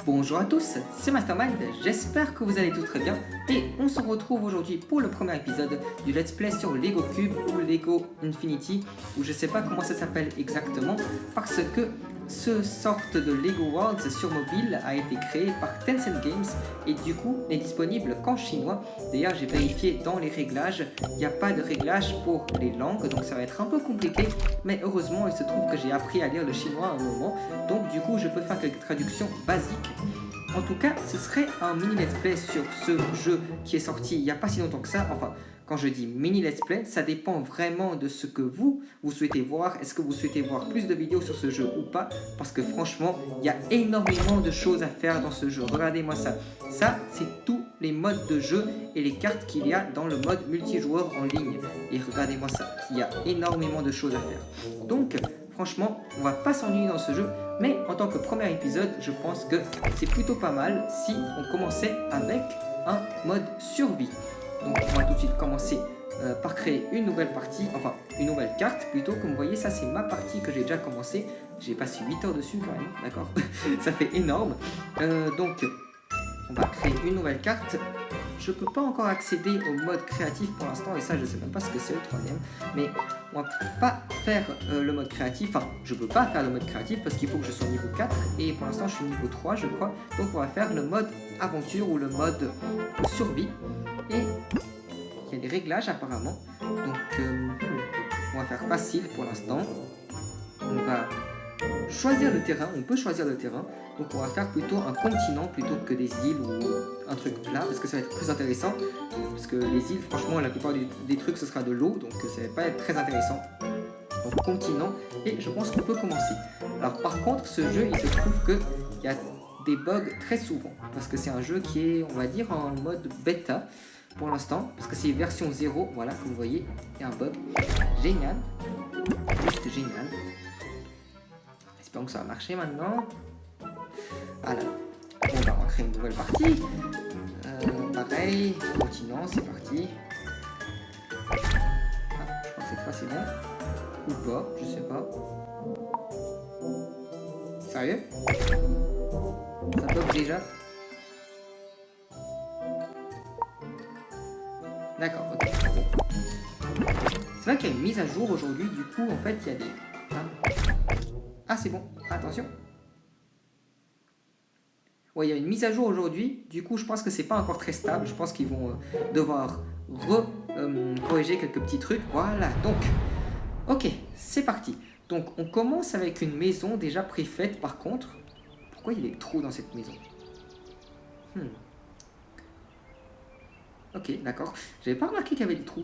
Bonjour à tous, c'est Mastermind, j'espère que vous allez tous très bien et on se retrouve aujourd'hui pour le premier épisode du Let's Play sur Lego Cube ou Lego Infinity ou je sais pas comment ça s'appelle exactement parce que ce sorte de Lego Worlds sur mobile a été créé par Tencent Games et du coup n'est disponible qu'en chinois. D'ailleurs j'ai vérifié dans les réglages, il n'y a pas de réglage pour les langues donc ça va être un peu compliqué mais heureusement il se trouve que j'ai appris à lire le chinois à un moment donc du coup je peux faire quelques traductions basiques. En tout cas, ce serait un mini let's play sur ce jeu qui est sorti il n'y a pas si longtemps que ça. Enfin, quand je dis mini let's play, ça dépend vraiment de ce que vous souhaitez voir. Est-ce que vous souhaitez voir plus de vidéos sur ce jeu ou pas? Parce que franchement, il y a énormément de choses à faire dans ce jeu. Regardez-moi ça. Ça, c'est tous les modes de jeu et les cartes qu'il y a dans le mode multijoueur en ligne. Et regardez-moi ça. Il y a énormément de choses à faire. Donc, franchement, on va pas s'ennuyer dans ce jeu, mais en tant que premier épisode, je pense que c'est plutôt pas mal si on commençait avec un mode survie. Donc on va tout de suite commencer par créer une nouvelle partie, enfin une nouvelle carte plutôt. Comme vous voyez, ça c'est ma partie que j'ai déjà commencé. J'ai passé 8 heures dessus quand même, d'accord. Ça fait énorme. Donc on va créer une nouvelle carte. Je peux pas encore accéder au mode créatif pour l'instant et ça je sais même pas ce que c'est le troisième, mais on va pas faire le mode créatif, enfin je peux pas faire le mode créatif parce qu'il faut que je sois niveau 4 et pour l'instant je suis niveau 3 je crois, donc on va faire le mode aventure ou le mode survie et il y a des réglages apparemment, donc on va faire facile pour l'instant, on va choisir le terrain, on peut choisir le terrain, donc on va faire plutôt un continent plutôt que des îles ou un truc plat parce que ça va être plus intéressant parce que les îles franchement la plupart des trucs ce sera de l'eau donc ça va pas être très intéressant. Donc continent et je pense qu'on peut commencer. Alors par contre ce jeu il se trouve qu'il y a des bugs très souvent parce que c'est un jeu qui est on va dire en mode bêta pour l'instant parce que c'est version 0, voilà comme vous voyez il y a un bug génial, juste génial. Espérons que ça va marcher maintenant. Voilà. Bon, bah, on va créer une nouvelle partie. Pareil, continent, c'est parti. Ah, je crois que cette fois c'est bon. Ou pas, je sais pas. Sérieux? Ça bloque déjà? D'accord, ok. Bon. C'est vrai qu'il y a une mise à jour aujourd'hui, du coup, en fait, il y a des... Ah, c'est bon, attention. Ouais, il y a une mise à jour aujourd'hui, du coup je pense que c'est pas encore très stable, je pense qu'ils vont devoir corriger quelques petits trucs, voilà, donc, ok, c'est parti. Donc on commence avec une maison déjà préfaite par contre. Pourquoi il y a des trous dans cette maison? Ok, d'accord, j'avais pas remarqué qu'il y avait des trous.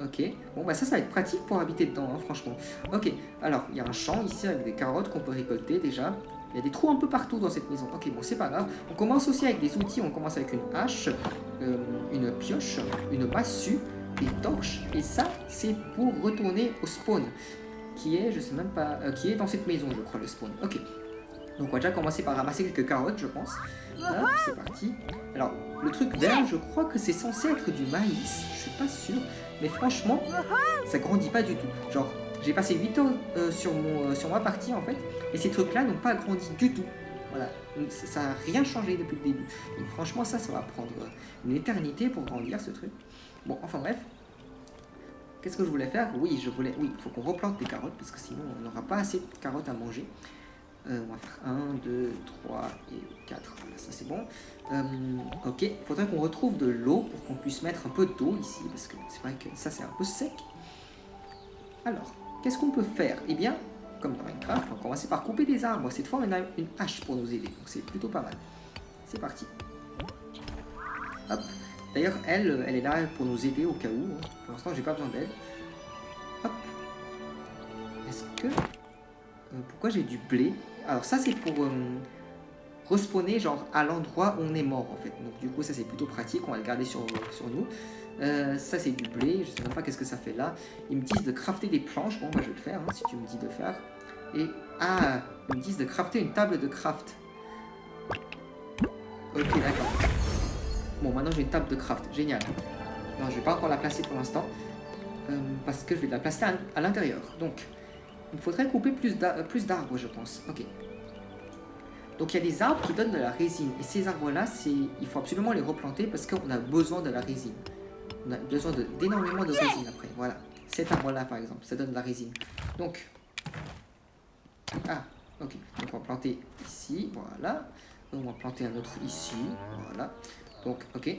Ok, bon bah ça va être pratique pour habiter dedans, hein, franchement. Ok, alors il y a un champ ici avec des carottes qu'on peut récolter déjà. Il y a des trous un peu partout dans cette maison. Ok, bon, c'est pas grave. On commence aussi avec des outils. On commence avec une hache, une pioche, une massue, des torches. Et ça, c'est pour retourner au spawn. Qui est, je sais même pas, qui est dans cette maison, je crois, le spawn. Ok. Donc on va déjà commencer par ramasser quelques carottes, je pense. Hop, c'est parti. Alors, le truc vert, je crois que c'est censé être du maïs. Je suis pas sûr. Mais franchement, ça grandit pas du tout. Genre, j'ai passé 8 heures sur ma partie en fait, et ces trucs-là n'ont pas grandi du tout. Voilà, ça n'a rien changé depuis le début. Et franchement, ça va prendre une éternité pour grandir ce truc. Bon, enfin bref. Qu'est-ce que je voulais faire? Oui, il faut qu'on replante des carottes parce que sinon on n'aura pas assez de carottes à manger. On va faire 1, 2, 3 et 4. Voilà, ça c'est bon. Ok, il faudrait qu'on retrouve de l'eau pour qu'on puisse mettre un peu d'eau ici parce que c'est vrai que ça c'est un peu sec. Alors, qu'est-ce qu'on peut faire? Eh bien, comme dans Minecraft, on va commencer par couper des arbres. Cette fois, on a une hache pour nous aider, donc c'est plutôt pas mal. C'est parti. Hop. D'ailleurs, elle est là pour nous aider au cas où. Pour l'instant, j'ai pas besoin d'aide. Hop. Est-ce que... pourquoi j'ai du blé? Alors ça, c'est pour respawner genre à l'endroit où on est mort en fait. Donc du coup, ça c'est plutôt pratique. On va le garder sur nous. Ça c'est du blé, je sais même pas qu'est-ce que ça fait là. Ils me disent de crafter des planches, bon moi je vais le faire hein, si tu me dis de faire. Et ah, ils me disent de crafter une table de craft. Ok d'accord. Bon maintenant j'ai une table de craft, génial. Non je vais pas encore la placer pour l'instant. Parce que je vais la placer à l'intérieur. Donc il faudrait couper plus d'arbres je pense. Ok. Donc il y a des arbres qui donnent de la résine. Et ces arbres-là, il faut absolument les replanter parce qu'on a besoin de la résine. On a besoin d'énormément de résine après. Voilà. Cet arbre-là, par exemple, ça donne de la résine. Donc, ah, ok. Donc on va planter ici, voilà. On va planter un autre ici, voilà. Donc, ok.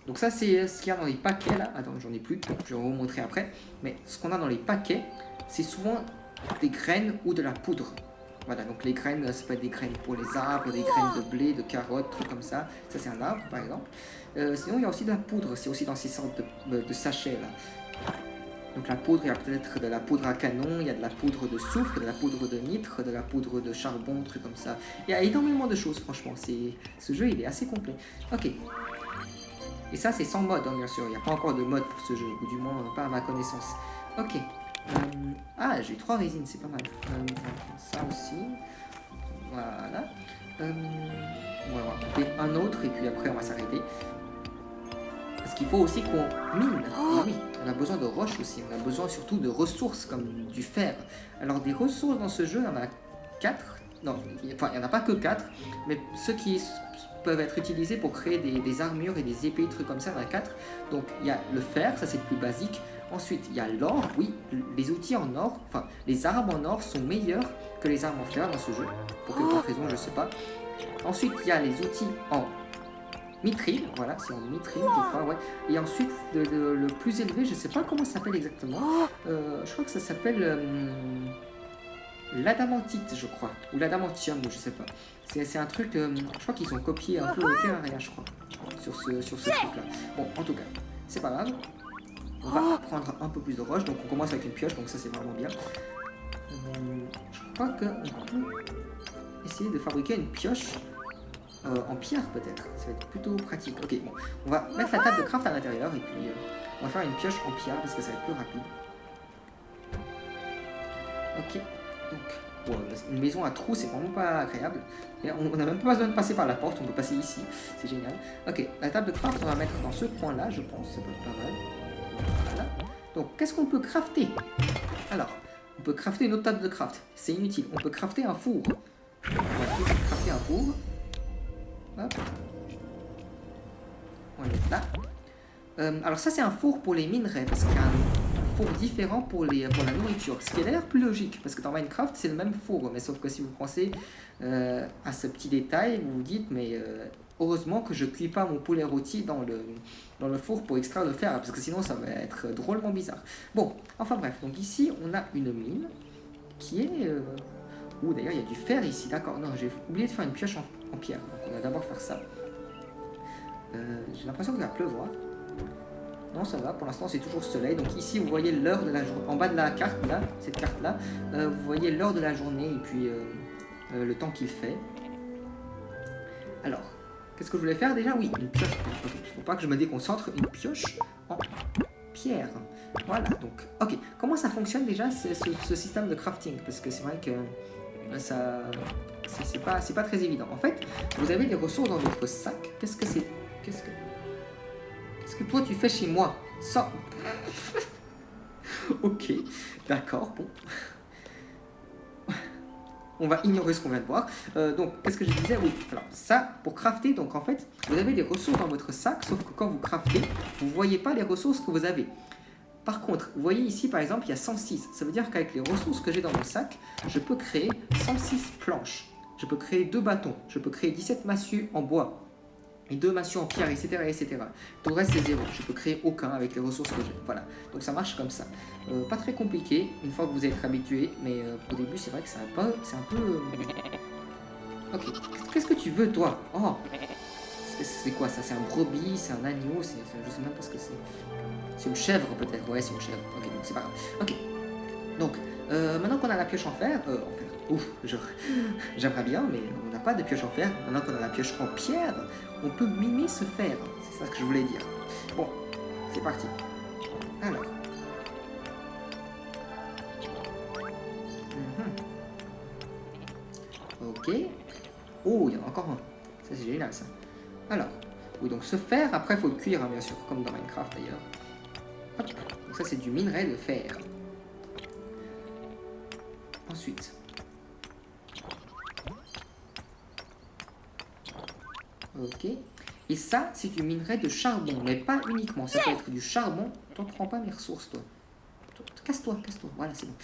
Donc ça, c'est ce qu'il y a dans les paquets, là. Attends, j'en ai plus, donc je vais vous montrer après. Mais ce qu'on a dans les paquets, c'est souvent des graines ou de la poudre. Voilà, donc les graines, ça peut être des graines pour les arbres, des graines de blé, de carottes, trucs comme ça. Ça, c'est un arbre, par exemple. Sinon, il y a aussi de la poudre. C'est aussi dans ces sortes de sachets, là. Donc la poudre, il y a peut-être de la poudre à canon, il y a de la poudre de soufre, de la poudre de nitre, de la poudre de charbon, trucs comme ça. Il y a énormément de choses, franchement. Ce jeu, il est assez complet. Ok. Et ça, c'est sans mode, hein, bien sûr. Il n'y a pas encore de mode pour ce jeu, ou du moins pas à ma connaissance. Ok. Ah, j'ai 3 résines, c'est pas mal. On va prendre ça aussi. Voilà. On va couper un autre, et puis après, on va s'arrêter. Parce qu'il faut aussi qu'on mine. Ah oui, on a besoin de roches aussi. On a besoin surtout de ressources comme du fer. Alors des ressources dans ce jeu, il y en a 4. Non, enfin il n'y en a pas que 4. Mais ceux qui peuvent être utilisés pour créer des armures et des épées, des trucs comme ça, il y en a 4. Donc il y a le fer, ça c'est le plus basique. Ensuite il y a l'or. Oui, les outils en or, enfin les armes en or sont meilleurs que les armes en fer dans ce jeu. Pour quelle raison, je sais pas. Ensuite il y a les outils en mithril, voilà, c'est en mithril, je crois, ouais. Et ensuite, le plus élevé, je sais pas comment ça s'appelle exactement. Je crois que ça s'appelle l'adamantite, je crois. Ou l'adamantium, je sais pas. C'est un truc, je crois qu'ils ont copié un peu Terraria, je crois, sur ce truc-là. Bon, en tout cas, c'est pas grave. On va prendre un peu plus de roche, donc on commence avec une pioche, donc ça c'est vraiment bien. Je crois qu'on peut essayer de fabriquer une pioche. En pierre peut-être, ça va être plutôt pratique. Ok, bon, on va mettre la table de craft à l'intérieur et puis on va faire une pioche en pierre parce que ça va être plus rapide. Ok, donc une maison à trous c'est vraiment pas agréable. Et on n'a même pas besoin de passer par la porte, on peut passer ici, c'est génial. Ok, la table de craft on va mettre dans ce coin là, je pense, ça peut être pas mal. Voilà. Donc qu'est-ce qu'on peut crafter? Alors, on peut crafter une autre table de craft, c'est inutile. On peut crafter un four. On va tout crafter un four. Hop. On le met là. Alors ça c'est un four pour les minerais parce qu'il y a un four différent pour la nourriture. Ce qui a l'air plus logique parce que dans Minecraft c'est le même four. Mais sauf que si vous pensez à ce petit détail, vous vous dites mais heureusement que je cuis pas mon poulet rôti dans le four pour extraire le fer parce que sinon ça va être drôlement bizarre. Bon, enfin bref, donc ici on a une mine qui est... Ouh, d'ailleurs il y a du fer ici, d'accord. Non, j'ai oublié de faire une pioche en pierre. Donc on va d'abord faire ça. J'ai l'impression qu'il va pleuvoir. Non, ça va, pour l'instant c'est toujours soleil. Donc ici vous voyez l'heure de la journée. En bas de la carte là, cette carte là, vous voyez l'heure de la journée et puis le temps qu'il fait. Alors, qu'est-ce que je voulais faire déjà? Oui, une pioche. Il ne faut pas que je me déconcentre. Une pioche en pierre. Voilà, donc, ok. Comment ça fonctionne déjà ce système de crafting? Parce que c'est vrai que ça... C'est pas très évident. En fait, vous avez des ressources dans votre sac. Qu'est-ce que toi tu fais chez moi? Ça. Ok, d'accord, bon. On va ignorer ce qu'on vient de voir. Donc, qu'est-ce que je disais? Oui, alors ça, pour crafter, donc en fait, vous avez des ressources dans votre sac, sauf que quand vous craftez, vous ne voyez pas les ressources que vous avez. Par contre, vous voyez ici, par exemple, il y a 106. Ça veut dire qu'avec les ressources que j'ai dans mon sac, je peux créer 106 planches. Je peux créer 2 bâtons. Je peux créer 17 massues en bois. Et 2 massues en pierre, etc., etc. Tout le reste, c'est 0. Je peux créer aucun avec les ressources que j'ai. Voilà. Donc ça marche comme ça. Pas très compliqué, une fois que vous êtes habitué. Mais au début, c'est vrai que c'est un peu... Ok. Qu'est-ce que tu veux, toi? Oh, c'est quoi ça? C'est un brebis, c'est un agneau, je sais même pas ce que c'est. C'est une chèvre peut-être, ouais c'est une chèvre, ok donc c'est pas grave. Ok, donc maintenant qu'on a la pioche en fer, ouf, j'aimerais bien mais on n'a pas de pioche en fer. Maintenant qu'on a la pioche en pierre, on peut miner ce fer, c'est ça que je voulais dire. Bon, c'est parti. Alors. Ok. Oh, il y en a encore un. Ça c'est génial ça. Alors, oui donc ce fer, après il faut le cuire hein, bien sûr, comme dans Minecraft d'ailleurs. Hop. Donc ça c'est du minerai de fer. Ensuite, Ok. Et ça, c'est du minerai de charbon, mais pas uniquement. Ça peut être du charbon. T'en prends pas mes ressources, toi. Casse-toi, casse-toi. Voilà, c'est bon.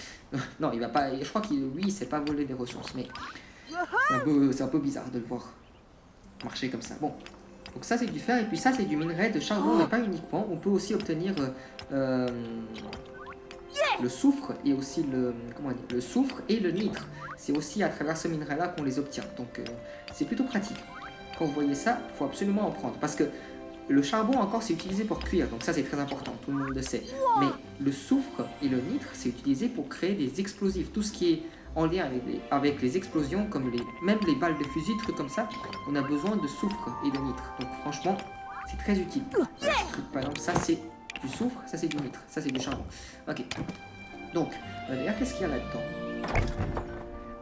Non, il va pas. Je crois qu'il, lui, il sait pas voler des ressources, mais c'est un peu bizarre de le voir marcher comme ça. Bon. Donc ça, c'est du fer, et puis ça, c'est du minerai de charbon, mais pas uniquement. On peut aussi obtenir le soufre et aussi le soufre et le nitre. C'est aussi à travers ce minerai-là qu'on les obtient. Donc c'est plutôt pratique. Quand vous voyez ça, il faut absolument en prendre. Parce que le charbon encore c'est utilisé pour cuire, donc ça c'est très important, tout le monde le sait. Mais le soufre et le nitre c'est utilisé pour créer des explosifs. Tout ce qui est en lien avec les explosions, comme même les balles de fusil, trucs comme ça, on a besoin de soufre et de nitre. Donc franchement, c'est très utile. Par exemple, ça c'est du soufre, ça c'est du nitre, ça c'est du charbon. Ok. Donc, d'ailleurs, qu'est-ce qu'il y a là-dedans?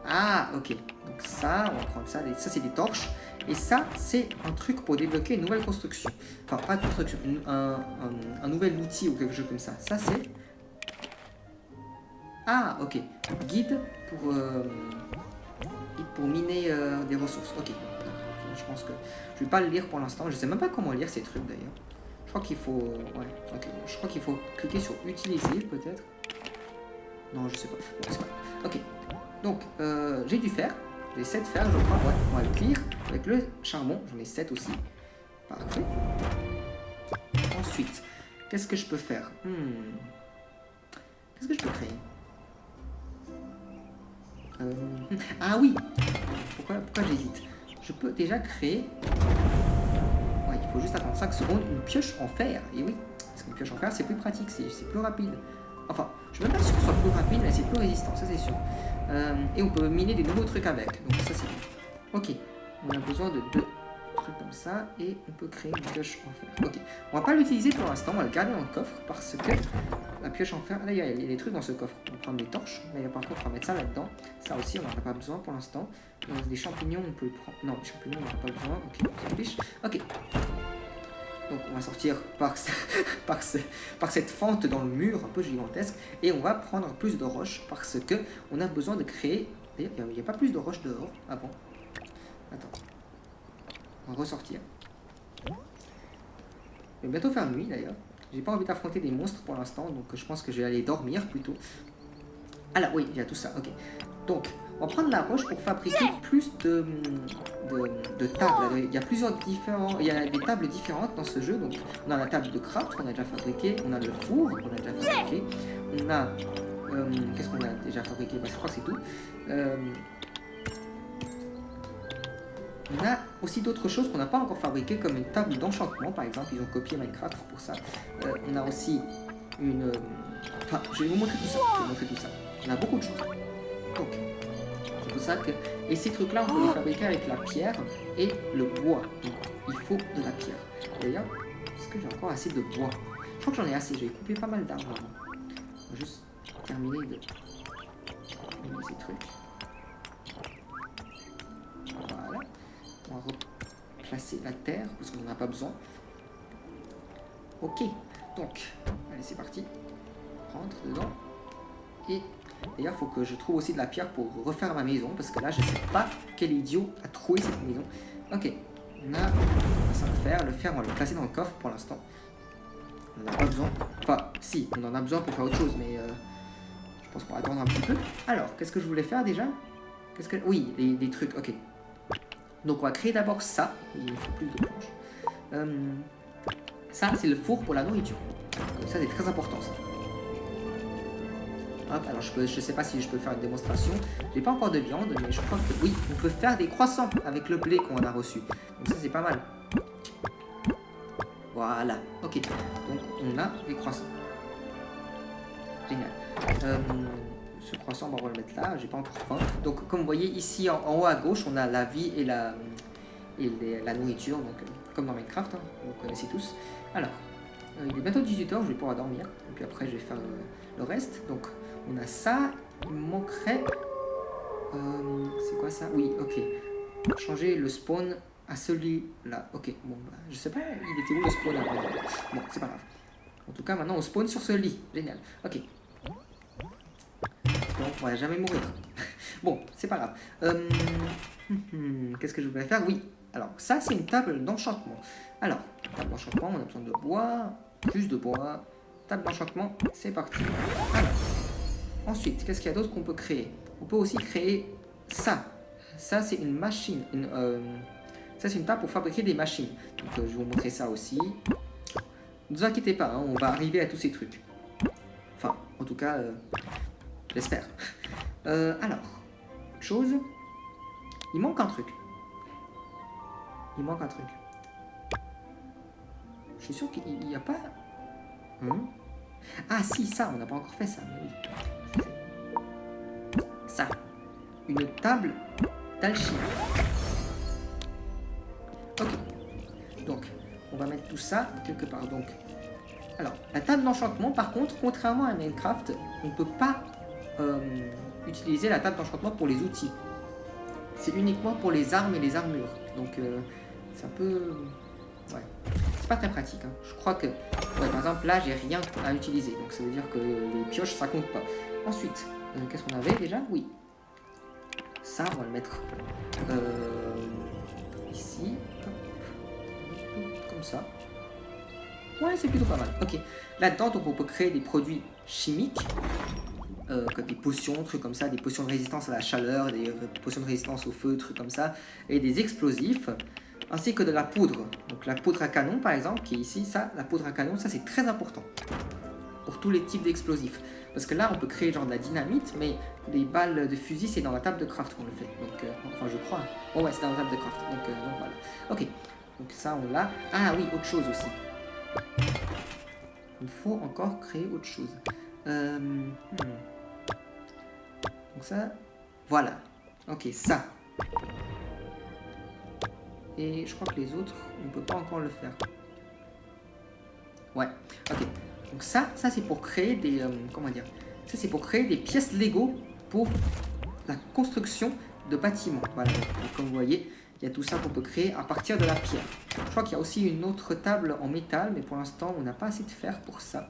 Ah, ok. Donc ça, on va prendre ça. Ça, c'est des torches. Et ça, c'est un truc pour débloquer une nouvelle construction. Enfin, pas de construction, un nouvel outil ou quelque chose comme ça. Ça, c'est... Ah, ok. Guide pour miner des ressources. Ok. Je pense que... Je vais pas le lire pour l'instant. Je sais même pas comment lire ces trucs, d'ailleurs. Je crois qu'il faut... Ouais, ok. Je crois qu'il faut cliquer sur utiliser, peut-être. Non, je sais pas. Bon, c'est pas... Ok. Donc, j'ai du fer. J'ai 7 fer, je crois. Ouais, on va le cuire avec le charbon. J'en ai 7 aussi. Parfait. Ensuite, qu'est-ce que je peux faire? Qu'est-ce que je peux créer? Ah oui! Pourquoi j'hésite? Je peux déjà créer... Ouais, il faut juste attendre 5 secondes. Une pioche en fer. Et oui, parce qu'une pioche en fer, c'est plus pratique, c'est plus rapide. Enfin, je ne suis même pas sûr que ce soit plus rapide, mais c'est plus résistant, ça c'est sûr. Et on peut miner des nouveaux trucs avec, donc ça c'est bien. Ok, on a besoin de 2 trucs comme ça, et on peut créer une pioche en fer. Ok, on va pas l'utiliser pour l'instant, on va le garder dans le coffre, parce que la pioche en fer, là il y a des trucs dans ce coffre. On va prendre des torches, mais par contre on va mettre ça là-dedans. Ça aussi on n'en a pas besoin pour l'instant. Des champignons, on peut le prendre. Non, les champignons on n'en a pas besoin, ok, on s'en fiche. Ok. Donc on va sortir par cette fente dans le mur un peu gigantesque et on va prendre plus de roches parce que on a besoin de créer... D'ailleurs, il n'y a pas plus de roches dehors avant. Attends. On va ressortir. Il va bientôt faire nuit d'ailleurs. J'ai pas envie d'affronter des monstres pour l'instant, donc je pense que je vais aller dormir plutôt. Ah là, oui, il y a tout ça, ok. Donc, on va prendre la roche pour fabriquer plus de tables. Il y a il y a des tables différentes dans ce jeu. Donc, on a la table de craft qu'on a déjà fabriquée. On a le four qu'on a déjà fabriqué. On a... qu'est-ce qu'on a déjà fabriqué? Je crois que c'est tout. On a aussi d'autres choses qu'on n'a pas encore fabriquées, comme une table d'enchantement, par exemple. Ils ont copié Minecraft pour ça. On a aussi une... Enfin, je vais vous montrer tout ça. On a beaucoup de choses. Donc, c'est pour ça que... Et ces trucs-là, on peut les fabriquer avec la pierre et le bois. Donc, il faut de la pierre. D'ailleurs, est-ce que j'ai encore assez de bois? Je crois que j'en ai assez. J'ai coupé pas mal d'arbres avant. On va juste terminer de miner ces trucs. Voilà. On va replacer la terre parce qu'on n'en a pas besoin. Ok. Donc, allez, c'est parti. Rentre dedans. Et d'ailleurs, il faut que je trouve aussi de la pierre pour refaire ma maison, parce que là, je sais pas quel idiot a trouvé cette maison. Ok, on a ça à faire. Le fer, on va le placer dans le coffre pour l'instant. On n'en a pas besoin. Enfin, si, on en a besoin pour faire autre chose, mais je pense qu'on va attendre un petit peu. Alors, qu'est-ce que je voulais faire déjà? Oui, des trucs, ok. Donc, on va créer d'abord ça. Il faut plus de planches. Ça, c'est le four pour la nourriture. Donc, ça, c'est très important, ça. Hop, alors je sais pas si je peux faire une démonstration. J'ai pas encore de viande, mais je crois que oui, on peut faire des croissants avec le blé qu'on a reçu. Donc ça c'est pas mal. Voilà, ok. Donc on a des croissants. Génial. Ce croissant, on va le mettre là. J'ai pas encore faim. Donc comme vous voyez ici en haut à gauche, on a la vie et la nourriture. Donc comme dans Minecraft, hein, vous connaissez tous. Alors, il est bientôt 18h, je vais pouvoir dormir. Et puis après je vais faire le reste. Donc on a ça, il me manquerait... c'est quoi ça? Oui, ok. Changer le spawn à celui-là. Ok, bon, bah, je sais pas, il était où le spawn avant? Bon, c'est pas grave. En tout cas, maintenant on spawn sur ce lit. Génial. Ok. Donc, on va jamais mourir. Bon, c'est pas grave. Qu'est-ce que je voulais faire? Oui, Alors, ça, c'est une table d'enchantement. Alors, table d'enchantement, on a besoin de bois, plus de bois. Table d'enchantement, c'est parti. Alors, ensuite, qu'est-ce qu'il y a d'autre qu'on peut créer? On peut aussi créer ça. Ça, c'est une machine. Ça, c'est une table pour fabriquer des machines. Donc, je vais vous montrer ça aussi. Ne vous inquiétez pas, hein, on va arriver à tous ces trucs. Enfin, en tout cas, j'espère. Alors, chose. Il manque un truc. Il manque un truc. Je suis sûr qu'il n'y a pas... Ah si, ça, on n'a pas encore fait ça. Mais oui. Ça. Une table d'alchimie. Ok. Donc, on va mettre tout ça quelque part. Donc, alors, la table d'enchantement, par contre, contrairement à Minecraft, on ne peut pas utiliser la table d'enchantement pour les outils. C'est uniquement pour les armes et les armures. Donc, c'est un peu... Ouais. C'est pas très pratique. Hein. Je crois que... Ouais, par exemple, là, j'ai rien à utiliser. Donc, ça veut dire que les pioches, ça compte pas. Ensuite, qu'est-ce qu'on avait déjà? Oui. Ça, on va le mettre ici. Comme ça. Ouais, c'est plutôt pas mal. Ok. Là-dedans, donc, on peut créer des produits chimiques. Comme des potions, trucs comme ça, des potions de résistance à la chaleur, des potions de résistance au feu, trucs comme ça, et des explosifs, ainsi que de la poudre. Donc la poudre à canon par exemple, qui est ici, ça, la poudre à canon, ça c'est très important pour tous les types d'explosifs. Parce que là on peut créer genre de la dynamite, mais les balles de fusil c'est dans la table de craft qu'on le fait. Donc, enfin je crois. Oh ouais, c'est dans la table de craft. Donc voilà. Ok. Donc ça on l'a. Ah oui, autre chose aussi. Il faut encore créer autre chose. Donc ça, voilà. Ok, ça. Et je crois que les autres, on ne peut pas encore le faire. Ouais, ok. Donc ça c'est pour créer des... comment dire? Ça c'est pour créer des pièces Lego pour la construction de bâtiments. Voilà, donc, comme vous voyez, il y a tout ça qu'on peut créer à partir de la pierre. Je crois qu'il y a aussi une autre table en métal, mais pour l'instant, on n'a pas assez de fer pour ça.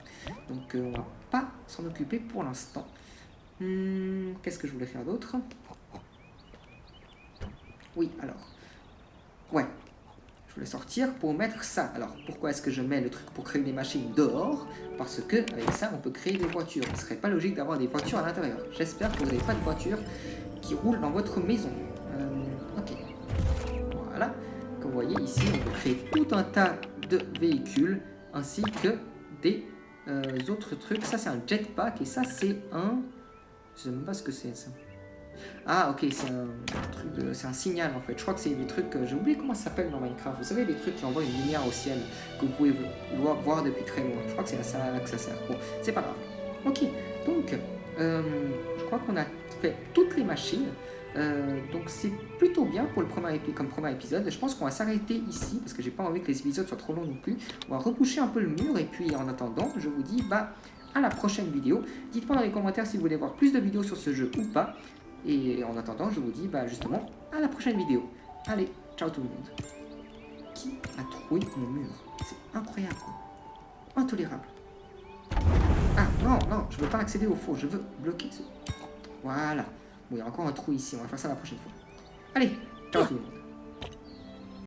Donc on va pas s'en occuper pour l'instant. Qu'est-ce que je voulais faire d'autre? Oui, alors. Ouais. Je voulais sortir pour mettre ça. Alors, pourquoi est-ce que je mets le truc pour créer des machines dehors? Parce que avec ça, on peut créer des voitures. Il ne serait pas logique d'avoir des voitures à l'intérieur. J'espère que vous n'avez pas de voiture qui roule dans votre maison. Ok. Voilà. Comme vous voyez, ici, on peut créer tout un tas de véhicules ainsi que des autres trucs. Ça, c'est un jetpack et ça, c'est un... Je sais même pas ce que c'est ça. Ah ok, c'est un truc de... c'est un signal en fait. Je crois que c'est des trucs... J'ai oublié comment ça s'appelle dans Minecraft. Vous savez, les trucs qui envoient une lumière au ciel que vous pouvez voir depuis très loin. Je crois que c'est à ça que ça sert. Bon, c'est pas grave. Ok, donc je crois qu'on a fait toutes les machines. Donc c'est plutôt bien pour le comme premier épisode. Je pense qu'on va s'arrêter ici parce que j'ai pas envie que les épisodes soient trop longs non plus. On va repousser un peu le mur et puis en attendant, je vous dis à la prochaine vidéo. Dites-moi dans les commentaires si vous voulez voir plus de vidéos sur ce jeu ou pas. Et en attendant, je vous dis justement à la prochaine vidéo. Allez, ciao tout le monde. Qui a troué mon mur? C'est incroyable. Intolérable. Ah non, je veux pas accéder au four, je veux bloquer ce... Voilà. Bon, il y a encore un trou ici, on va faire ça la prochaine fois. Allez, ciao tout le monde.